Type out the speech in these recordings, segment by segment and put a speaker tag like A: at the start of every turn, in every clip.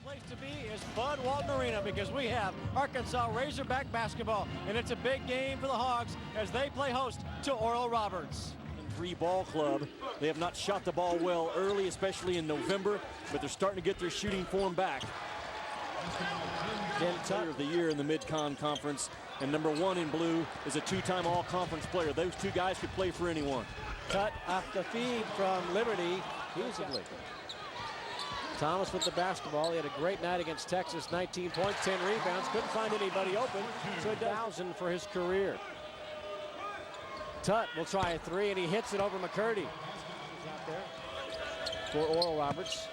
A: Place to be is Bud Walton Arena because we have Arkansas Razorback basketball, and it's a big game for the Hogs as they play host to Oral Roberts.
B: 3 ball club. They have not shot the ball well early, especially in November, but they're starting to get their shooting form back. Ken Tutt of the year in the Mid-Con Conference, and number 1 in blue is a 2-time all-conference player. Those 2 guys could play for anyone.
C: Tutt off the feed from Liberty easily. Thomas with the basketball. He had a great night against Texas. 19 points, 10 rebounds. Couldn't find anybody open, so 1,000 for his career. Tutt will try a 3, and he hits it over McCurdy. He's out there for Oral Roberts.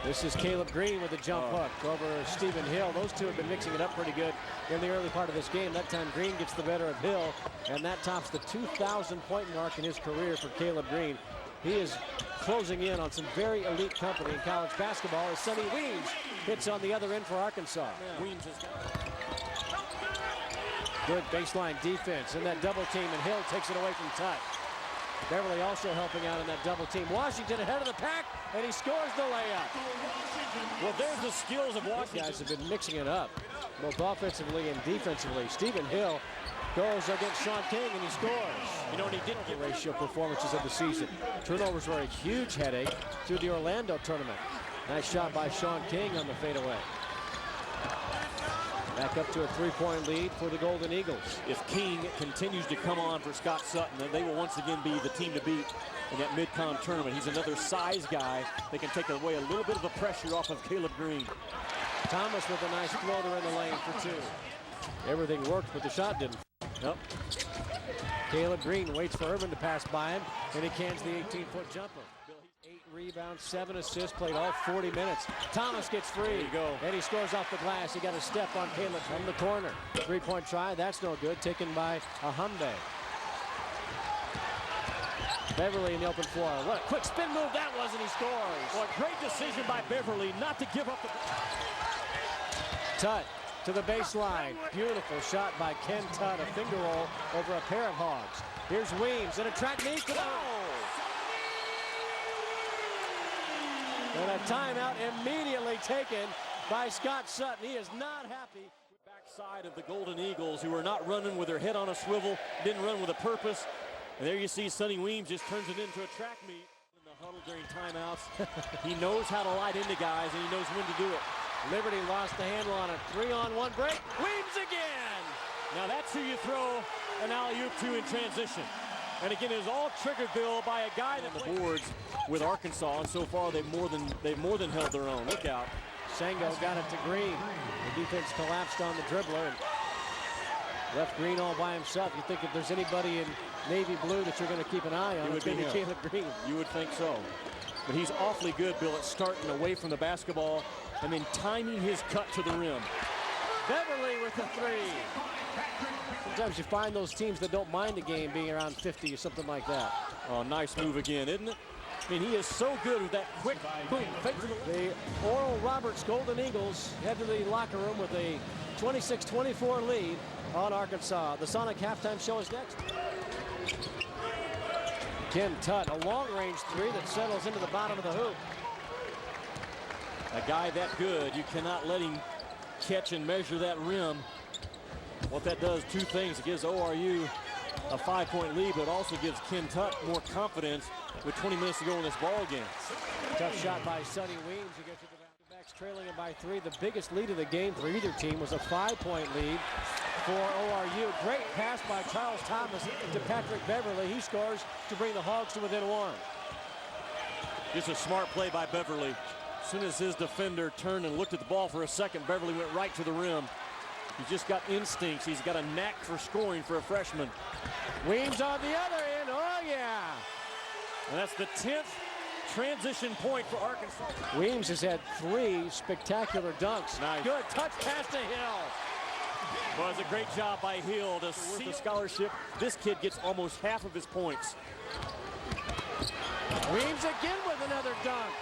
C: This is Caleb Green with a jump hook over Stephen Hill. Those two have been mixing it up pretty good in the early part of this game. That time Green gets the better of Hill, and that tops the 2,000-point mark in his career for Caleb Green. He is closing in on some very elite company in college basketball as Sonny Weems hits on the other end for Arkansas.
B: Yeah. Weems has got
C: good baseline defense in that double team, and Hill takes it away from Tutt. Beverly also helping out in that double team. Washington ahead of the pack, and he scores the layup.
B: Well, there's the skills of Washington.
C: These guys have been mixing it up, both offensively and defensively. Stephen Hill goes against Sean King, and he scores.
B: You know, and he didn't get
C: ratio performances of the season. Turnovers were a huge headache through the Orlando tournament. Nice shot by Sean King on the fadeaway. Back up to a 3-point lead for the Golden Eagles.
B: If King continues to come on for Scott Sutton, then they will once again be the team to beat in that Mid-Con tournament. He's another size guy that can take away a little bit of the pressure off of Caleb Green.
C: Thomas with a nice floater in the lane for 2. Everything worked, but the shot didn't. Nope. Caleb Green waits for Urban to pass by him, and he cans the 18-foot jumper. 8 rebounds, 7 assists, played all 40 minutes. Thomas gets free.
B: There you go.
C: And he scores off the glass. He got a step on Caleb from the corner. 3-point try, that's no good. Taken by Ahambe. Beverly in the open floor. What a quick spin move that was, and he scores.
B: Well, a great decision by Beverly not to give up the...
C: Tutt to the baseline. Beautiful shot by Ken Tutt. A finger roll over a pair of Hogs. Here's Weems and a track meet to the and a timeout immediately taken by Scott Sutton. He is not happy.
B: Backside of the Golden Eagles, who are not running with their head on a swivel, didn't run with a purpose. And there you see Sonny Weems just turns it into a track meet. In the huddle during timeouts, he knows how to light into guys, and he knows when to do it.
C: Liberty lost the handle on a 3-on-1 break. Weems again!
B: Now that's who you throw an alley-oop to in transition. And again, it was all triggered, Bill, by a guy that the boards with Arkansas, and so far they've more than held their own. Look out.
C: Sango got it to Green. The defense collapsed on the dribbler and left Green all by himself. You think if there's anybody in navy blue that you're going to keep an eye on, it would be Caleb Green.
B: You would think so. But he's awfully good, Bill, at starting away from the basketball and then timing his cut to the rim.
C: Beverly with the 3. Sometimes you find those teams that don't mind a game being around 50 or something like that.
B: Oh, nice move again, isn't it? I mean, he is so good with that quick boom.
C: The Oral Roberts Golden Eagles head to the locker room with a 26-24 lead on Arkansas. The Sonic halftime show is next. Ken Tutt, a long-range 3 that settles into the bottom of the hoop.
B: A guy that good, you cannot let him catch and measure that rim. What that does, 2 things. It gives ORU a 5-point lead, but it also gives Ken Tutt more confidence with 20 minutes to go in this ball game.
C: Tough shot by Sonny Weems to get to the backs, trailing it by 3. The biggest lead of the game for either team was a 5-point lead for ORU. Great pass by Charles Thomas to Patrick Beverly. He scores to bring the Hogs to within 1.
B: Just a smart play by Beverly. As soon as his defender turned and looked at the ball for a second, Beverly went right to the rim. He's just got instincts. He's got a knack for scoring for a freshman.
C: Weems on the other end. Oh, yeah.
B: And that's the 10th transition point for Arkansas.
C: Weems has had 3 spectacular dunks.
B: Nice.
C: Good touch pass to Hill.
B: Well, it's a great job by Hill to see the scholarship. This kid gets almost half of his points.
C: Weems again with another dunk.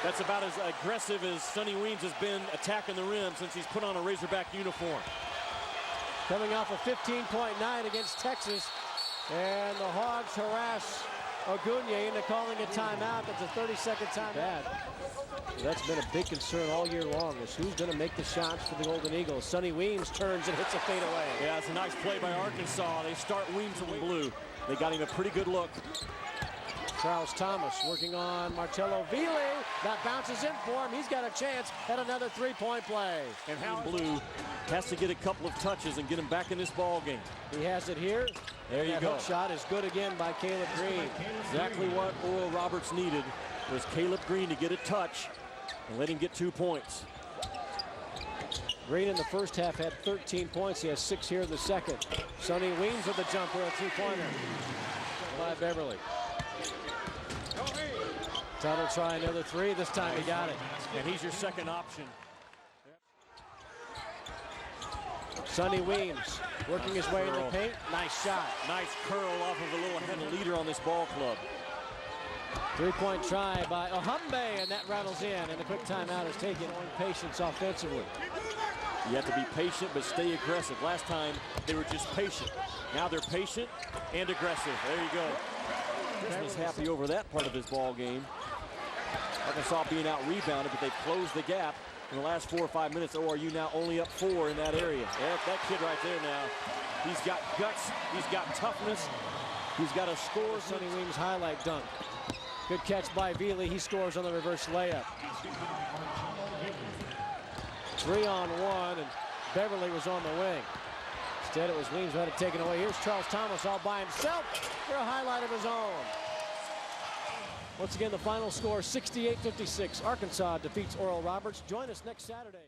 B: That's about as aggressive as Sonny Weems has been attacking the rim since he's put on a Razorback uniform.
C: Coming off a 15-point night against Texas, and the Hogs harass Ogunye into calling a timeout. That's a 30-second time. Bad. That's been a big concern all year long, is who's going to make the shots for the Golden Eagles. Sonny Weems turns and hits a fadeaway.
B: Yeah, it's a nice play by Arkansas. They start Weems in the blue. They got him a pretty good look.
C: Charles Thomas working on Marcello Vili. That bounces in for him. He's got a chance at another three-point play.
B: And Howard Blue has to get a couple of touches and get him back in this ball game.
C: He has it here.
B: There you
C: that
B: go.
C: Hook shot is good again by Caleb Green.
B: Exactly what Oral Roberts needed was Caleb Green to get a touch and let him get 2 points.
C: Green in the first half had 13 points. He has 6 here in the second. Sonny Weems with the jumper, a three-pointer by Beverly. Tuttle try another three. This time he got it.
B: And he's your second option.
C: Sonny Weems working his way in the paint. Nice shot.
B: Nice curl off of a little head leader on this ball club.
C: Three-point try by Ohambe, and that rattles in, and a quick timeout is taken on patience offensively.
B: You have to be patient, but stay aggressive. Last time, they were just patient. Now they're patient and aggressive. There you go. Christmas happy over that part of this ball game. Arkansas being out-rebounded, but they've closed the gap in the last 4 or 5 minutes. ORU now only up 4 in that area. Yeah, that kid right there now, he's got guts, he's got toughness, he's got a score.
C: Sonny Weems highlight dunk. Good catch by Vili. He scores on the reverse layup. 3-on-1, and Beverly was on the wing. Instead, it was Weems who had it taken away. Here's Charles Thomas all by himself for a highlight of his own. Once again, the final score, 68-56. Arkansas defeats Oral Roberts. Join us next Saturday.